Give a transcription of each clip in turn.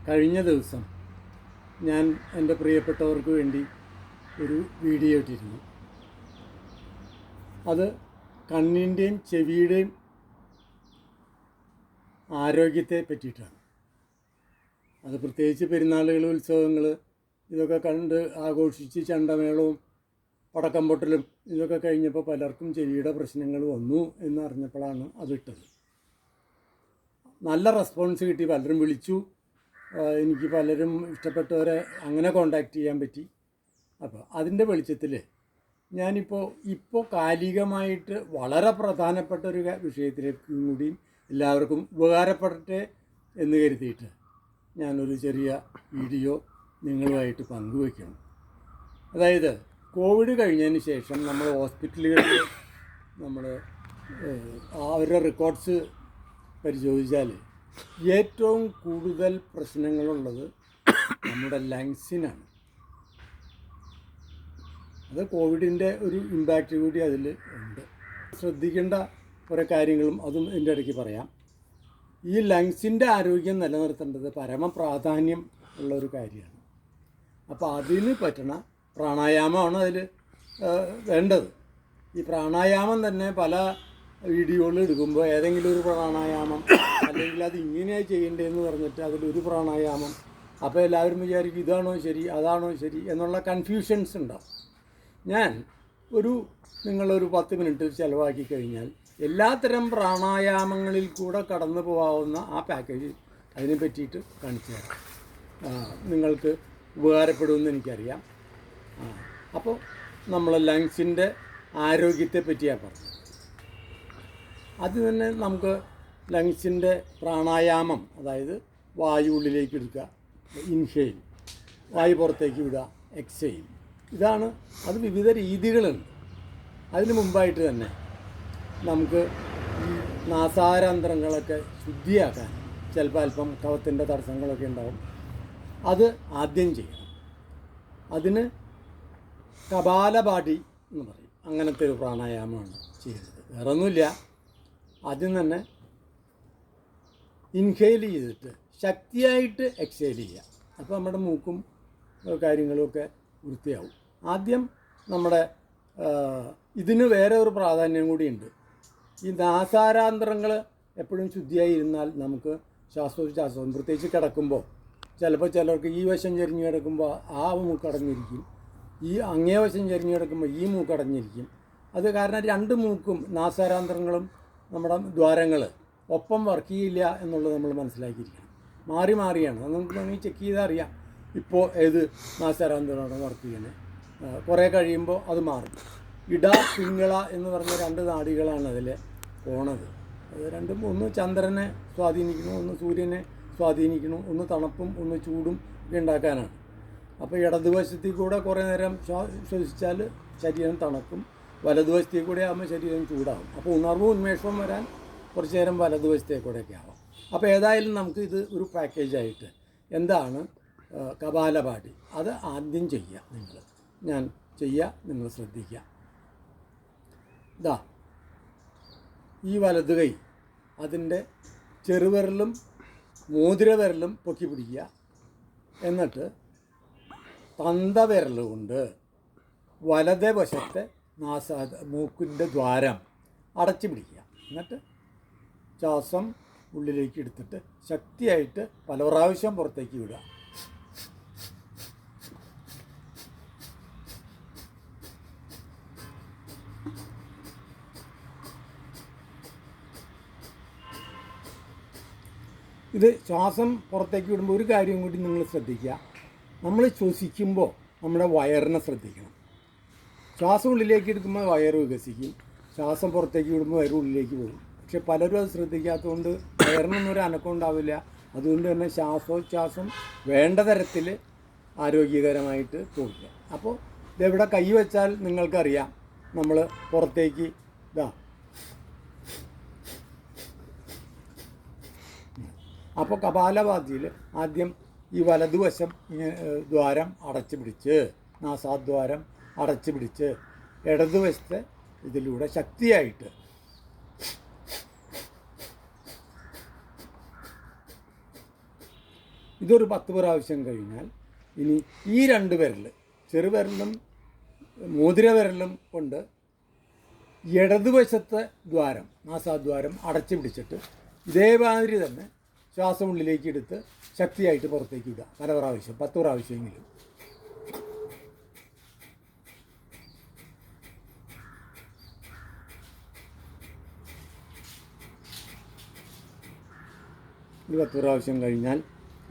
കഴിഞ്ഞ ദിവസം ഞാൻ എൻ്റെ പ്രിയപ്പെട്ടവർക്ക് വേണ്ടി ഒരു വീഡിയോ ഇട്ടിരുന്നു. അത് കണ്ണിൻ്റെയും ചെവിയുടെയും ആരോഗ്യത്തെ പറ്റിയിട്ടാണ്. അത് പ്രത്യേകിച്ച് പെരുന്നാളുകൾ, ഉത്സവങ്ങൾ ഇതൊക്കെ കണ്ട് ആഘോഷിച്ച് ചെണ്ടമേളവും പടക്കം പൊട്ടലും ഇതൊക്കെ കഴിഞ്ഞപ്പോൾ പലർക്കും ചെവിയുടെ പ്രശ്നങ്ങൾ വന്നു എന്നറിഞ്ഞപ്പോഴാണ് അതിട്ടത്. നല്ല റെസ്പോൺസ് കിട്ടി, പലരും വിളിച്ചു. എനിക്ക് പലരും ഇഷ്ടപ്പെട്ടവരെ അങ്ങനെ കോണ്ടാക്റ്റ് ചെയ്യാൻ പറ്റി. അപ്പോൾ അതിൻ്റെ വെളിച്ചത്തിൽ ഞാനിപ്പോൾ കാലികമായിട്ട് വളരെ പ്രധാനപ്പെട്ട ഒരു വിഷയത്തിലേക്കും കൂടി എല്ലാവർക്കും ഉപകാരപ്പെടട്ടെ എന്ന് കരുതിയിട്ട് ഞാനൊരു ചെറിയ വീഡിയോ നിങ്ങളുമായിട്ട് പങ്കുവയ്ക്കണം. അതായത് കോവിഡ് കഴിഞ്ഞതിന് ശേഷം നമ്മൾ ഹോസ്പിറ്റലുകളിൽ നമ്മൾ അവരുടെ റെക്കോർഡ്സ് പരിശോധിച്ചാൽ ഏറ്റവും കൂടുതൽ പ്രശ്നങ്ങളുള്ളത് നമ്മുടെ ലങ്സിനാണ്. അത് കോവിഡിൻ്റെ ഒരു ഇമ്പാക്റ്റ് കൂടി അതിൽ ഉണ്ട്. ശ്രദ്ധിക്കേണ്ട കുറേ കാര്യങ്ങളും അതും ഇതിൻ്റെ ഇടയ്ക്ക് പറയാം. ഈ ലങ്സിൻ്റെ ആരോഗ്യം നിലനിർത്തേണ്ടത് പരമപ്രാധാന്യം ഉള്ളൊരു കാര്യമാണ്. അപ്പോൾ അതിന് പറ്റണ പ്രാണായാമമാണ് അതിൽ വേണ്ടത്. ഈ പ്രാണായാമം തന്നെ പല വീഡിയോകൾ എടുക്കുമ്പോൾ ഏതെങ്കിലും ഒരു പ്രാണായാമം അല്ലെങ്കിൽ അത് ഇങ്ങനെയായി ചെയ്യേണ്ടതെന്ന് പറഞ്ഞിട്ട് അതിലൊരു പ്രാണായാമം, അപ്പോൾ എല്ലാവരും വിചാരിക്കും ഇതാണോ ശരി അതാണോ ശരി എന്നുള്ള കൺഫ്യൂഷൻസ് ഉണ്ടാവും. ഞാൻ നിങ്ങളൊരു 10 മിനിറ്റ് ചിലവാക്കി കഴിഞ്ഞാൽ എല്ലാത്തരം പ്രാണായാമങ്ങളിൽ കൂടെ കടന്നു പോകാവുന്ന ആ പാക്കേജ് അതിനെ പറ്റിയിട്ട് കാണിച്ചു തരാം. നിങ്ങൾക്ക് ഉപകാരപ്പെടുമെന്ന് എനിക്കറിയാം. അപ്പോൾ നമ്മൾ ലങ്സിൻ്റെ ആരോഗ്യത്തെ പറ്റിയാണ് പറഞ്ഞത്. അത് തന്നെ നമുക്ക് ലങ്സിൻ്റെ പ്രാണായാമം, അതായത് വായു ഉള്ളിലേക്ക് എടുക്കുക, ഇൻഹെയിൽ, വായു പുറത്തേക്ക് വിടുക, എക്സെയിൽ. ഇതാണ്. അത് വിവിധ രീതികളുണ്ട്. അതിന് മുമ്പായിട്ട് തന്നെ നമുക്ക് ഈ നാസാരന്ധ്രങ്ങളൊക്കെ ശുദ്ധിയാക്കാൻ ചിലപ്പോൾ അല്പം കഫത്തിൻ്റെ തടസ്സങ്ങളൊക്കെ ഉണ്ടാവും. അത് ആദ്യം ചെയ്യണം. അതിന് കപാലഭാതി എന്ന് പറയും. അങ്ങനത്തെ ഒരു പ്രാണായാമമാണ് ചെയ്യുന്നത്. വേറെ ഒന്നുമില്ല. ആദ്യം തന്നെ ഇൻഹെയിൽ ചെയ്തിട്ട് ശക്തിയായിട്ട് എക്സെയിൽ ചെയ്യുക. അപ്പോൾ നമ്മുടെ മൂക്കും കാര്യങ്ങളുമൊക്കെ വൃത്തിയാവും. ആദ്യം നമ്മുടെ ഇതിന് വേറെ ഒരു പ്രാധാന്യം കൂടിയുണ്ട്. ഈ നാസാരാന്തരങ്ങൾ എപ്പോഴും ശുദ്ധിയായി ഇരുന്നാൽ നമുക്ക് ശ്വാസോച്ഛ്വാസവും, പ്രത്യേകിച്ച് കിടക്കുമ്പോൾ ചിലപ്പോൾ ചിലർക്ക് ഈ വശം ചെരിഞ്ഞ് കിടക്കുമ്പോൾ ആ മൂക്കടഞ്ഞിരിക്കും, ഈ അങ്ങേ വശം ചെരിഞ്ഞ് കിടക്കുമ്പോൾ ഈ മൂക്കടഞ്ഞിരിക്കും. അത് കാരണം രണ്ട് മൂക്കും നാസാരാന്തരങ്ങളും നമ്മുടെ ദ്വാരങ്ങൾ ഒപ്പം വർക്ക് ചെയ്യില്ല എന്നുള്ളത് നമ്മൾ മനസ്സിലാക്കിയിരിക്കണം. മാറി മാറിയാണ്. അത് നമുക്ക് വേണമെങ്കിൽ ചെക്ക് ചെയ്താൽ അറിയാം ഇപ്പോൾ ഏത് നാസാരാന്തരമാണ് വർക്ക് ചെയ്യണേ. കുറേ കഴിയുമ്പോൾ അത് മാറും. ഇട, പിങ്ങള എന്ന് പറഞ്ഞ 2 നാഡികളാണ് അതിൽ പോണത്. അത് രണ്ടും ഒന്ന് ചന്ദ്രനെ സ്വാധീനിക്കുന്നു, ഒന്ന് സൂര്യനെ സ്വാധീനിക്കുന്നു, ഒന്ന് തണുപ്പും ഒന്ന് ചൂടും ഒക്കെ ഉണ്ടാക്കാനാണ്. അപ്പോൾ ഇടതുവശത്തിൽ കൂടെ കുറേ നേരം ശ്വസിച്ചാൽ ശരീരം തണുക്കും, വലതുവശത്തിൽ കൂടെ ആകുമ്പോൾ ശരീരം ചൂടാകും. അപ്പോൾ ഉണർവും ഉന്മേഷവും വരാൻ കുറച്ച് നേരം വലതുവശത്തേക്ക് കൂടെയൊക്കെ ആവാം. അപ്പോൾ ഏതായാലും നമുക്ക് ഇത് ഒരു പാക്കേജായിട്ട് എന്താണ് കപാലഭാതി, അത് ആദ്യം ചെയ്യുക. ഞാൻ ചെയ്യുക, നിങ്ങൾ ശ്രദ്ധിക്കുക. ഇതാ ഈ വലത് കൈ, അതിൻ്റെ ചെറുവിരലും മോതിരവിരലും പൊക്കി പിടിക്കുക. എന്നിട്ട് തന്തവിരൽ കൊണ്ട് വലതേ വശത്തെ മൂക്കിൻ്റെ ദ്വാരം അടച്ചു പിടിക്കുക. എന്നിട്ട് ശ്വാസം ഉള്ളിലേക്ക് എടുത്തിട്ട് ശക്തിയായിട്ട് പല പ്രാവശ്യം പുറത്തേക്ക് വിടുക. ഇത് ശ്വാസം പുറത്തേക്ക് വിടുമ്പോൾ ഒരു കാര്യം കൂടി നിങ്ങൾ ശ്രദ്ധിക്കുക. നമ്മൾ ശ്വസിക്കുമ്പോൾ നമ്മുടെ വയറിനെ ശ്രദ്ധിക്കണം. ശ്വാസം ഉള്ളിലേക്ക് എടുക്കുമ്പോൾ വയറ് വികസിക്കും, ശ്വാസം പുറത്തേക്ക് വിടുമ്പോൾ വയറ് ഉള്ളിലേക്ക് പോകും. പക്ഷെ പലരും അത് ശ്രദ്ധിക്കാത്തതുകൊണ്ട് വയറിനൊന്നും ഒരു അനക്കം ഉണ്ടാവില്ല. അതുകൊണ്ട് തന്നെ ശ്വാസോച്ഛ്വാസം വേണ്ട തരത്തിൽ ആരോഗ്യകരമായിട്ട് തോന്നില്ല. അപ്പോൾ ഇതെവിടെ കൈ വെച്ചാൽ നിങ്ങൾക്കറിയാം. നമ്മൾ പുറത്തേക്ക് അപ്പോൾ കപാലഭാതിയിൽ ആദ്യം ഈ വലതുവശം ദ്വാരം അടച്ചു പിടിച്ച്, നാസാദ്വാരം അടച്ചു പിടിച്ച്, ഇടതുവശത്തെ ഇതിലൂടെ ശക്തിയായിട്ട് ഇതൊരു 10 പ്രാവശ്യം കഴിഞ്ഞാൽ ഇനി ഈ 2 വിരൽ, ചെറുവിരലും മോതിരവിരലും കൊണ്ട് ഇടതുവശത്തെ ദ്വാരം, നാസാദ്വാരം അടച്ചു പിടിച്ചിട്ട് ഇതേമാതിരി തന്നെ ശ്വാസം ഉള്ളിലേക്ക് എടുത്ത് ശക്തിയായിട്ട് പുറത്തേക്ക് വിടുക. പല പ്രാവശ്യം, 10 പ്രാവശ്യമെങ്കിലും. ഒരു 10 പ്രാവശ്യം കഴിഞ്ഞാൽ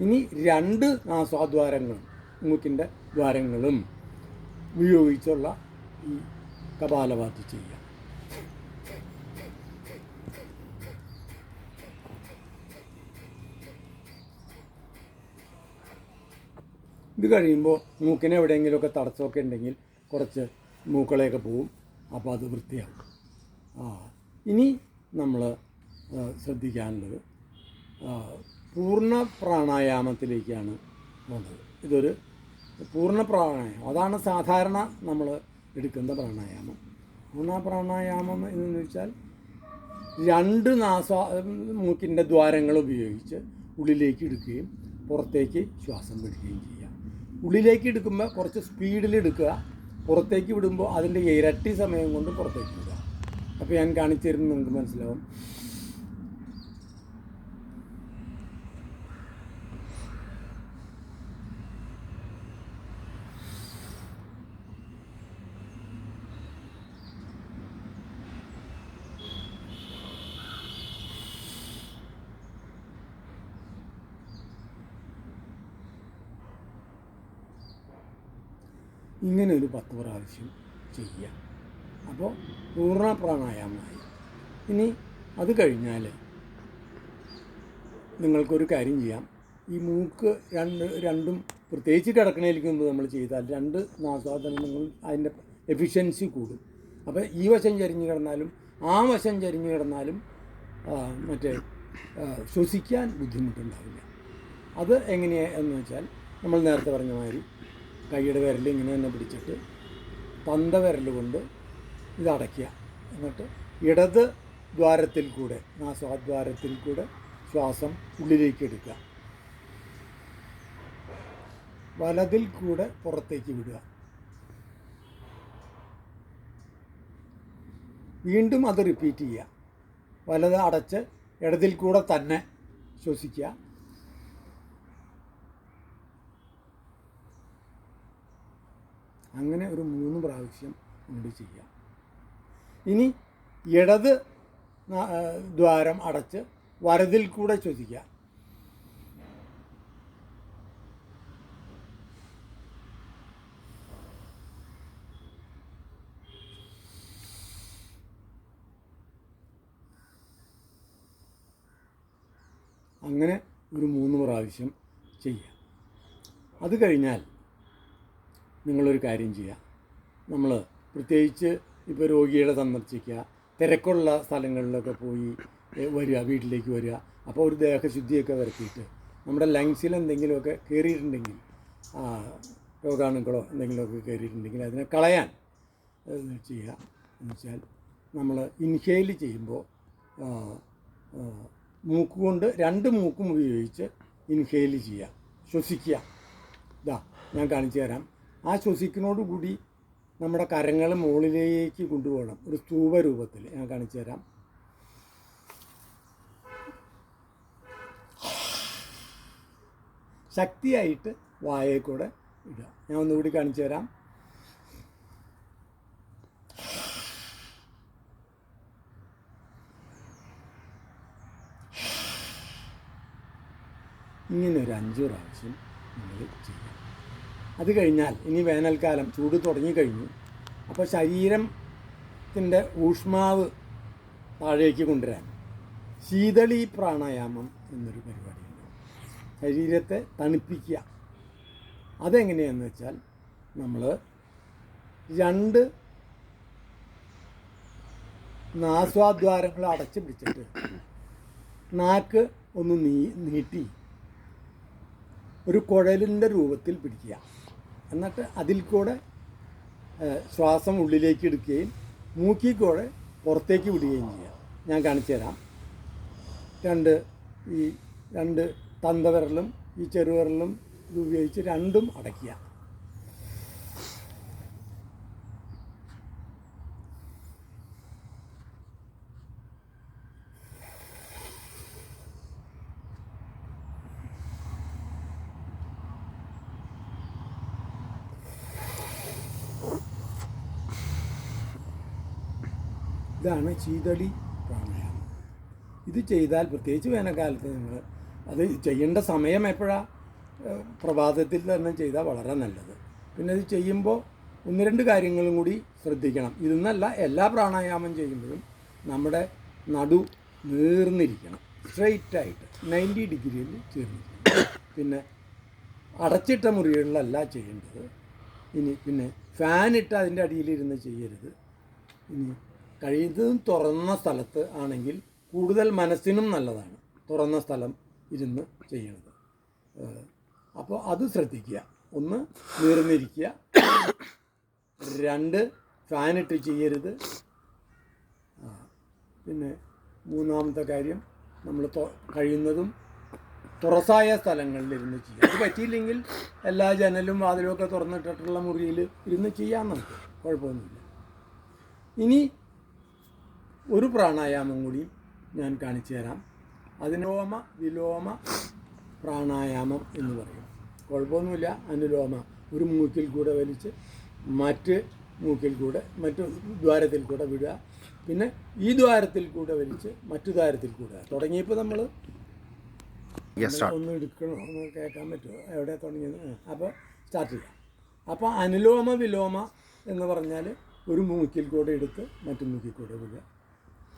ഇനി 2 നാസാദ്വാരങ്ങളും മൂക്കിൻ്റെ ദ്വാരങ്ങളും ഉപയോഗിച്ചുള്ള ഈ കപാലഭാതി ചെയ്യുക. ഇത് കഴിയുമ്പോൾ മൂക്കിന് എവിടെയെങ്കിലുമൊക്കെ തടസ്സമൊക്കെ ഉണ്ടെങ്കിൽ കുറച്ച് മൂക്കളെയൊക്കെ പോവും. അപ്പോൾ അത് വൃത്തിയാകും. ഇനി നമ്മൾ ശ്രദ്ധിക്കാനുള്ളത് പൂർണ്ണ പ്രാണായാമത്തിലേക്കാണ് പോകുന്നത്. ഇതൊരു പൂർണ്ണ പ്രാണായാമം, അതാണ് സാധാരണ നമ്മൾ എടുക്കുന്ന പ്രാണായാമം. പൂർണ്ണ പ്രാണായാമം എന്ന് വെച്ചാൽ 2 മൂക്കിൻ്റെ ദ്വാരങ്ങൾ ഉപയോഗിച്ച് ഉള്ളിലേക്ക് എടുക്കുകയും പുറത്തേക്ക് ശ്വാസം വിടുകയും ചെയ്യുക. ഉള്ളിലേക്ക് എടുക്കുമ്പോൾ കുറച്ച് സ്പീഡിൽ എടുക്കുക, പുറത്തേക്ക് വിടുമ്പോൾ അതിൻ്റെ ഇരട്ടി സമയം കൊണ്ട് പുറത്തേക്ക് വിടുക. അപ്പോൾ ഞാൻ കാണിച്ചു തരുന്നത് നിങ്ങൾക്ക് മനസ്സിലാവും. ഇങ്ങനെ ഒരു 10 പ്രാവശ്യം ചെയ്യുക. അപ്പോൾ പൂർണ്ണ പ്രാണായാമമായി. ഇനി അത് കഴിഞ്ഞാൽ നിങ്ങൾക്കൊരു കാര്യം ചെയ്യാം. ഈ മൂക്ക് രണ്ടും പ്രത്യേകിച്ച് കിടക്കണേലേക്ക് മുമ്പ് നമ്മൾ ചെയ്താൽ 2 നാസാധനങ്ങൾ അതിൻ്റെ എഫിഷ്യൻസി കൂടും. അപ്പോൾ ഈ വശം ചരിഞ്ഞ് കിടന്നാലും ആ വശം ചരിഞ്ഞ് കിടന്നാലും മറ്റേ ശ്വസിക്കാൻ ബുദ്ധിമുട്ടുണ്ടാവില്ല. അത് എങ്ങനെയാണെന്ന് വെച്ചാൽ നമ്മൾ നേരത്തെ പറഞ്ഞ മാതിരി കൈയുടെ വിരൽ ഇങ്ങനെ തന്നെ പിടിച്ചിട്ട് തന്തവിരൽ കൊണ്ട് ഇത് അടയ്ക്കുക. എന്നിട്ട് ഇടത് ദ്വാരത്തിൽ കൂടെ, നാസാദ്വാരത്തിൽ കൂടെ ശ്വാസം ഉള്ളിലേക്ക് എടുക്കുക, വലതിൽ കൂടെ പുറത്തേക്ക് വിടുക. വീണ്ടും അത് റിപ്പീറ്റ് ചെയ്യുക. വലത് അടച്ച് ഇടതിൽ കൂടെ തന്നെ ശ്വസിക്കുക. അങ്ങനെ ഒരു 3 പ്രാവശ്യം കൊണ്ട് ചെയ്യാം. ഇനി ഇടത് ദ്വാരം അടച്ച് വലതിൽ കൂടെ ശ്വസിക്കുക. അങ്ങനെ ഒരു 3 പ്രാവശ്യം ചെയ്യാം. അത് കഴിഞ്ഞാൽ നിങ്ങളൊരു കാര്യം ചെയ്യുക. നമ്മൾ പ്രത്യേകിച്ച് ഇപ്പോൾ രോഗികളെ സന്ദർശിക്കുക, തിരക്കുള്ള സ്ഥലങ്ങളിലൊക്കെ പോയി വരിക, വീട്ടിലേക്ക് വരിക. അപ്പോൾ ഒരു ദേഹശുദ്ധിയൊക്കെ വരുത്തിയിട്ട് നമ്മുടെ ലങ്സിൽ എന്തെങ്കിലുമൊക്കെ കയറിയിട്ടുണ്ടെങ്കിൽ, രോഗാണുക്കളോ എന്തെങ്കിലുമൊക്കെ കയറിയിട്ടുണ്ടെങ്കിൽ അതിനെ കളയാൻ ചെയ്യുക. എന്ന് വെച്ചാൽ നമ്മൾ ഇൻഹെയിൽ ചെയ്യുമ്പോൾ മൂക്കുകൊണ്ട് 2 മൂക്കും ഉപയോഗിച്ച് ഇൻഹെയിൽ ചെയ്യുക, ശ്വസിക്കുക. ഇതാ ഞാൻ കാണിച്ചു തരാം. ആ ശ്വസിക്കുന്നതോടുകൂടി നമ്മുടെ കരങ്ങൾ മുകളിലേക്ക് കൊണ്ടുപോകണം, ഒരു സ്തൂപ രൂപത്തിൽ. ഞാൻ കാണിച്ചു തരാം. ശക്തിയായിട്ട് വായയിൽ കൂടെ ഇടുക. ഞാൻ ഒന്നുകൂടി കാണിച്ചു തരാം. ഇങ്ങനെ ഒരു 5 പ്രാവശ്യം നമ്മൾ ചെയ്യാം. അത് കഴിഞ്ഞാൽ ഇനി വേനൽക്കാലം ചൂട് തുടങ്ങിക്കഴിഞ്ഞു. അപ്പോൾ ശരീരത്തിൻ്റെ ഊഷ്മാവ് താഴേക്ക് കൊണ്ടുവരാൻ ശീതളി പ്രാണായാമം എന്നൊരു പരിപാടിയുണ്ട്. ശരീരത്തെ തണുപ്പിക്കുക. അതെങ്ങനെയാണെന്ന് വെച്ചാൽ നമ്മൾ 2 നാസ്വാദ്വാരങ്ങൾ അടച്ചു പിടിച്ചിട്ട് നാക്ക് ഒന്ന് നീട്ടി ഒരു കുഴലിൻ്റെ രൂപത്തിൽ പിടിക്കുക. എന്നിട്ട് അതിൽ കൂടെ ശ്വാസം ഉള്ളിലേക്ക് എടുക്കുകയും മൂക്കിൽ കൂടെ പുറത്തേക്ക് വിടുകയും ചെയ്യുക. ഞാൻ കാണിച്ചു തരാം. 2 തന്തവിരലും ഈ ചെറുവിരലും ഇത് ഉപയോഗിച്ച് രണ്ടും അടയ്ക്കുക. ഇതാണ് ശീതളി പ്രാണായാമം. ഇത് ചെയ്താൽ പ്രത്യേകിച്ച് വേനൽക്കാലത്ത് നിങ്ങൾ അത് ചെയ്യേണ്ട സമയം എപ്പോഴാണ്? പ്രഭാതത്തിൽ തന്നെ ചെയ്താൽ വളരെ നല്ലത്. പിന്നെ ഇത് ചെയ്യുമ്പോൾ 1-2 കാര്യങ്ങളും കൂടി ശ്രദ്ധിക്കണം. ഇതെന്നല്ല, എല്ലാ പ്രാണായാമം ചെയ്യുമ്പോഴും നമ്മുടെ നടു നീർന്നിരിക്കണം, സ്ട്രെയിറ്റായിട്ട് 90 ഡിഗ്രിയിൽ ചേർന്നിരിക്കണം. പിന്നെ അടച്ചിട്ട മുറികളിലല്ല ചെയ്യേണ്ടത്. ഇനി പിന്നെ ഫാനിട്ട് അതിൻ്റെ അടിയിലിരുന്ന് ചെയ്യരുത്. ഇനി കഴിയുന്നതും തുറന്ന സ്ഥലത്ത് ആണെങ്കിൽ കൂടുതൽ മനസ്സിനും നല്ലതാണ് തുറന്ന സ്ഥലം ഇരുന്ന് ചെയ്യണത്. അപ്പോൾ അത് ശ്രദ്ധിക്കുക. 1 നീർന്നിരിക്കുക, 2 ഫാനിട്ട് ചെയ്യരുത്. പിന്നെ 3-ാമത്തെ കാര്യം, നമ്മൾ കഴിയുന്നതും തുറസായ സ്ഥലങ്ങളിലിരുന്ന് ചെയ്യുക. അത് പറ്റിയില്ലെങ്കിൽ എല്ലാ ജനലും വാതിലും ഒക്കെ തുറന്നിട്ടിട്ടുള്ള മുറിയിൽ ഇരുന്ന് ചെയ്യാൻ നമുക്ക് കുഴപ്പമൊന്നുമില്ല. ഇനി ഒരു പ്രാണായാമം കൂടി ഞാൻ കാണിച്ചു തരാം. അനുലോമ വിലോമ പ്രാണായാമം എന്ന് പറയും. കുഴപ്പമൊന്നുമില്ല. അനുലോമ ഒരു മൂക്കിൽ കൂടെ വലിച്ച് മറ്റ് മൂക്കിൽ കൂടെ മറ്റു ദ്വാരത്തിൽ കൂടെ വിടുക. പിന്നെ ഈ ദ്വാരത്തിൽ കൂടെ വലിച്ച് മറ്റു ദ്വാരത്തിൽ കൂടെ. തുടങ്ങിയപ്പോൾ നമ്മൾ ഒന്ന് എടുക്കണോ, ഒന്ന് കേൾക്കാൻ പറ്റുമോ എവിടെ തുടങ്ങിയത്? അപ്പോൾ സ്റ്റാർട്ട് ചെയ്യാം. അപ്പോൾ അനുലോമ വിലോമ എന്ന് പറഞ്ഞാൽ ഒരു മൂക്കിൽ കൂടെ എടുത്ത് മറ്റു മൂക്കിൽ കൂടെ വിടുക.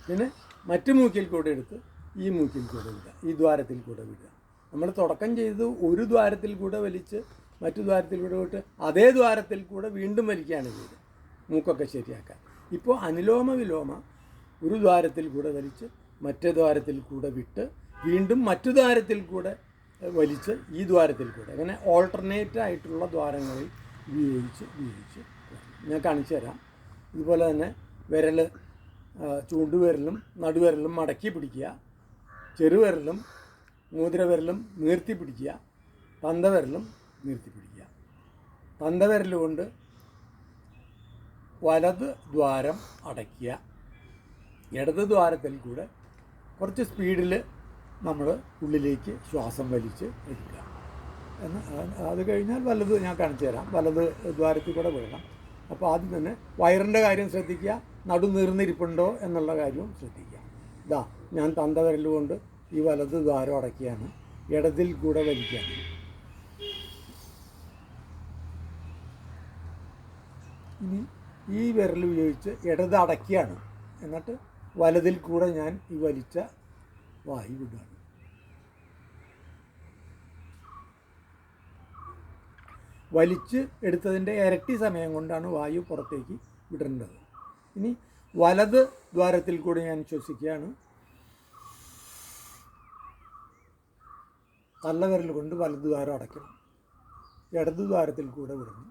പിന്നെ മറ്റു മൂക്കിൽ കൂടെ എടുത്ത് ഈ മൂക്കിൽ കൂടെ വിടുക, ഈ ദ്വാരത്തിൽ കൂടെ വിടുക. നമ്മൾ തുടക്കം ചെയ്ത് ഒരു ദ്വാരത്തിൽ കൂടെ വലിച്ച് മറ്റു ദ്വാരത്തിൽ കൂടെ വിട്ട് അതേ ദ്വാരത്തിൽ കൂടെ വീണ്ടും വലിക്കുകയാണ് ചെയ്തത്, മൂക്കൊക്കെ ശരിയാക്കാൻ. ഇപ്പോൾ അനുലോമ വിലോമ ഒരു ദ്വാരത്തിൽ കൂടെ വലിച്ച് മറ്റേ ദ്വാരത്തിൽ കൂടെ വിട്ട് വീണ്ടും മറ്റു ദ്വാരത്തിൽ കൂടെ വലിച്ച് ഈ ദ്വാരത്തിൽ കൂടെ, അങ്ങനെ ഓൾട്ടർനേറ്റ് ആയിട്ടുള്ള ദ്വാരങ്ങളിൽ ഉപയോഗിച്ച് ഞാൻ കാണിച്ചു തരാം. ഇതുപോലെ തന്നെ വിരൽ, ചൂണ്ടുവിരലും നടുവിരലും മടക്കി പിടിക്കുക, ചെറുവിരലും മോതിരവിരലും നീർത്തി പിടിക്കുക, തന്തവിരലും നീർത്തി പിടിക്കുക. തന്തവിരൽ കൊണ്ട് വലത് ദ്വാരം അടയ്ക്കുക, ഇടത് ദ്വാരത്തിൽ കൂടെ കുറച്ച് സ്പീഡിൽ നമ്മൾ ഉള്ളിലേക്ക് ശ്വാസം വലിച്ച് എടുക്കുക. അത് കഴിഞ്ഞാൽ വലത് ഞാൻ കാണിച്ചു തരാം. വലത് ദ്വാരത്തിൽ കൂടെ വിടണം. അപ്പോൾ ആദ്യം തന്നെ വയറിൻ്റെ കാര്യം ശ്രദ്ധിക്കുക, നടു നീർന്നിരിപ്പുണ്ടോ എന്നുള്ള കാര്യവും ശ്രദ്ധിക്കുക. ഇതാ ഞാൻ തന്തവിരൽ കൊണ്ട് ഈ വലത് ദ്വാരം അടയ്ക്കുകയാണ്, ഇടതിൽ കൂടെ വലിക്കുകയാണ്. ഇനി ഈ വിരൽ ഉപയോഗിച്ച് ഇടത് അടയ്ക്കുകയാണ്, എന്നിട്ട് വലതിൽ കൂടെ ഞാൻ ഈ വലിച്ച വായു വിടുകയാണ്. വലിച്ച് എടുത്തതിൻ്റെ ഇരട്ടി സമയം കൊണ്ടാണ് വായു പുറത്തേക്ക് വിടേണ്ടത്. ഇനി വലത് ദ്വാരത്തിൽ കൂടി ഞാൻ ശ്വസിക്കുകയാണ്. തള്ളവിരൽ കൊണ്ട് വലത് ദ്വാരം അടയ്ക്കണം, ഇടത് ദ്വാരത്തിൽ കൂടെ വിടണം.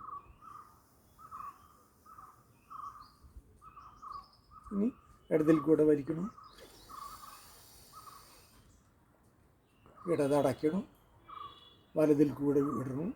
ഇനി ഇടതിൽ കൂടെ വലിക്കണം, ഇടത് അടയ്ക്കണം, വലതിൽ കൂടെ വിടണം.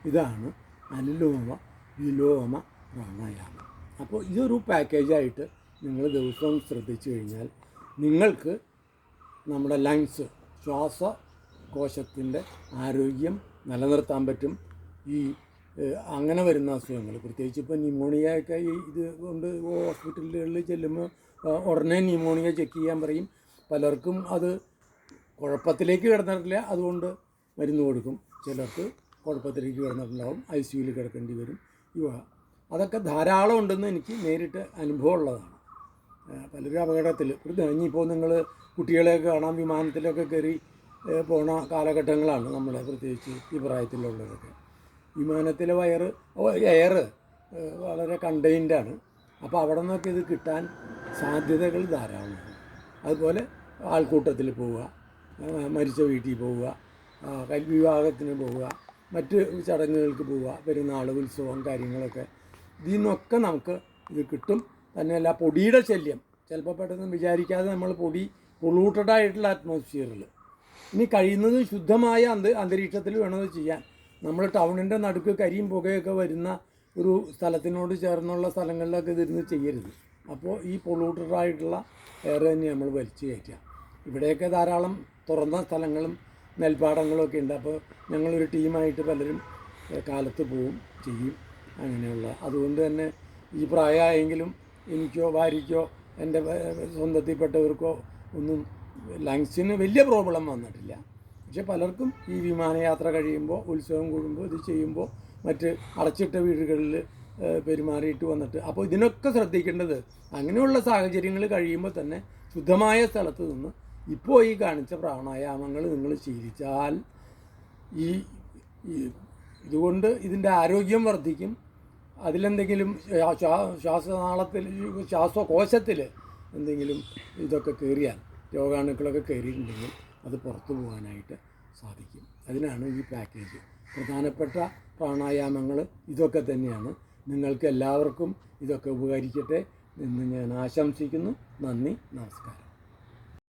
ഇതാണ് അനുലോമ വിലോമ പ്രാണായാമം. അപ്പോൾ ഇതൊരു പാക്കേജായിട്ട് നിങ്ങൾ ദിവസവും ശ്രദ്ധിച്ചു കഴിഞ്ഞാൽ നിങ്ങൾക്ക് നമ്മുടെ ലങ്സ്, ശ്വാസകോശത്തിൻ്റെ ആരോഗ്യം നിലനിർത്താൻ പറ്റും. ഈ അങ്ങനെ വരുന്ന അസുഖങ്ങൾ, പ്രത്യേകിച്ച് ഇപ്പോൾ ന്യൂമോണിയയൊക്കെ ഇത് കൊണ്ട് ഹോസ്പിറ്റലുകളിൽ ചെല്ലുമ്പോൾ ഉടനെ ന്യൂമോണിയ ചെക്ക് ചെയ്യാൻ പറയും. പലർക്കും അത് കുഴപ്പത്തിലേക്ക് കിടന്നിട്ടില്ല, അതുകൊണ്ട് മരുന്ന് കൊടുക്കും. ചിലർക്ക് കുഴപ്പത്തിലേക്ക് കിടന്നിട്ടുണ്ടാവും, ICUയിൽ കിടക്കേണ്ടി വരും. അതൊക്കെ ധാരാളം ഉണ്ടെന്ന് എനിക്ക് നേരിട്ട് അനുഭവമുള്ളതാണ്. പലരും അപകടത്തിൽ, ഇനിയിപ്പോൾ നിങ്ങൾ കുട്ടികളെയൊക്കെ കാണാൻ വിമാനത്തിലൊക്കെ കയറി പോണ കാലഘട്ടങ്ങളാണ് നമ്മളെ, പ്രത്യേകിച്ച് ഈ പ്രായത്തിലുള്ളവരൊക്കെ. വിമാനത്തിലെ എയർ വളരെ കണ്ടെയ്ൻഡാണ്. അപ്പോൾ അവിടെ നിന്നൊക്കെ ഇത് കിട്ടാൻ സാധ്യതകൾ ധാരാളമാണ്. അതുപോലെ ആൾക്കൂട്ടത്തിൽ പോവുക, മരിച്ച വീട്ടിൽ പോവുക, വിവാഹത്തിന് പോവുക, മറ്റ് ചടങ്ങുകൾക്ക് പോവുക, പെരുന്നാൾ, ഉത്സവം കാര്യങ്ങളൊക്കെ ഇതിൽ നിന്നൊക്കെ നമുക്ക് ഇത് കിട്ടും. തന്നെയല്ല പൊടിയുടെ ശല്യം, ചിലപ്പോൾ പെട്ടെന്ന് വിചാരിക്കാതെ നമ്മൾ പൊടി പൊള്യൂട്ടഡായിട്ടുള്ള അറ്റ്മോസ്ഫിയറിൽ ഇനി കഴിയുന്നത് ശുദ്ധമായ അന്തരീക്ഷത്തിൽ വേണത് ചെയ്യാൻ. നമ്മൾ ടൗണിൻ്റെ നടുക്ക് കരിയും പുകയൊക്കെ വരുന്ന ഒരു സ്ഥലത്തിനോട് ചേർന്നുള്ള സ്ഥലങ്ങളിലൊക്കെ ഇതിരുന്ന് ചെയ്യരുത്. അപ്പോൾ ഈ പൊള്യൂട്ടഡായിട്ടുള്ള എയർ തന്നെ നമ്മൾ വലിച്ചു കയറ്റുക. ഇവിടെയൊക്കെ ധാരാളം തുറന്ന സ്ഥലങ്ങളും നെൽപ്പാടങ്ങളും ഒക്കെ ഉണ്ട്. അപ്പോൾ ഞങ്ങളൊരു ടീമായിട്ട് പലരും കാലത്ത് പോവും ചെയ്യും അങ്ങനെയുള്ള. അതുകൊണ്ട് തന്നെ ഈ പ്രായമായെങ്കിലും എനിക്കോ ഭാര്യയ്ക്കോ എൻ്റെ സ്വന്തത്തിൽപ്പെട്ടവർക്കോ ഒന്നും ലങ്സിന് വലിയ പ്രോബ്ലം വന്നിട്ടില്ല. പക്ഷെ പലർക്കും ഈ വിമാനയാത്ര കഴിയുമ്പോൾ, ഉത്സവം കൂടുമ്പോൾ, ഇത് ചെയ്യുമ്പോൾ, മറ്റ് അടച്ചിട്ട വീടുകളിൽ പെരുമാറിയിട്ട് വന്നിട്ട്, അപ്പോൾ ഇതിനൊക്കെ ശ്രദ്ധിക്കേണ്ടത് അങ്ങനെയുള്ള സാഹചര്യങ്ങൾ കഴിയുമ്പോൾ തന്നെ ശുദ്ധമായ സ്ഥലത്ത് നിന്ന് ഇപ്പോൾ ഈ കാണിച്ച പ്രാണായാമങ്ങൾ നിങ്ങൾ ശീലിച്ചാൽ ഈ ഇതുകൊണ്ട് ഇതിൻ്റെ ആരോഗ്യം വർദ്ധിക്കും. അതിലെന്തെങ്കിലും ശ്വാസനാളത്തിൽ, ശ്വാസകോശത്തിൽ എന്തെങ്കിലും ഇതൊക്കെ കയറിയാൽ, രോഗാണുക്കളൊക്കെ കയറിയിട്ടുണ്ടെങ്കിൽ അത് പുറത്തു പോകാനായിട്ട് സാധിക്കും. അതിനാണ് ഈ പാക്കേജ്. പ്രധാനപ്പെട്ട പ്രാണായാമങ്ങൾ ഇതൊക്കെ തന്നെയാണ്. നിങ്ങൾക്ക് എല്ലാവർക്കും ഇതൊക്കെ ഉപകരിക്കട്ടെ എന്ന് ഞാൻ ആശംസിക്കുന്നു. നന്ദി, നമസ്കാരം.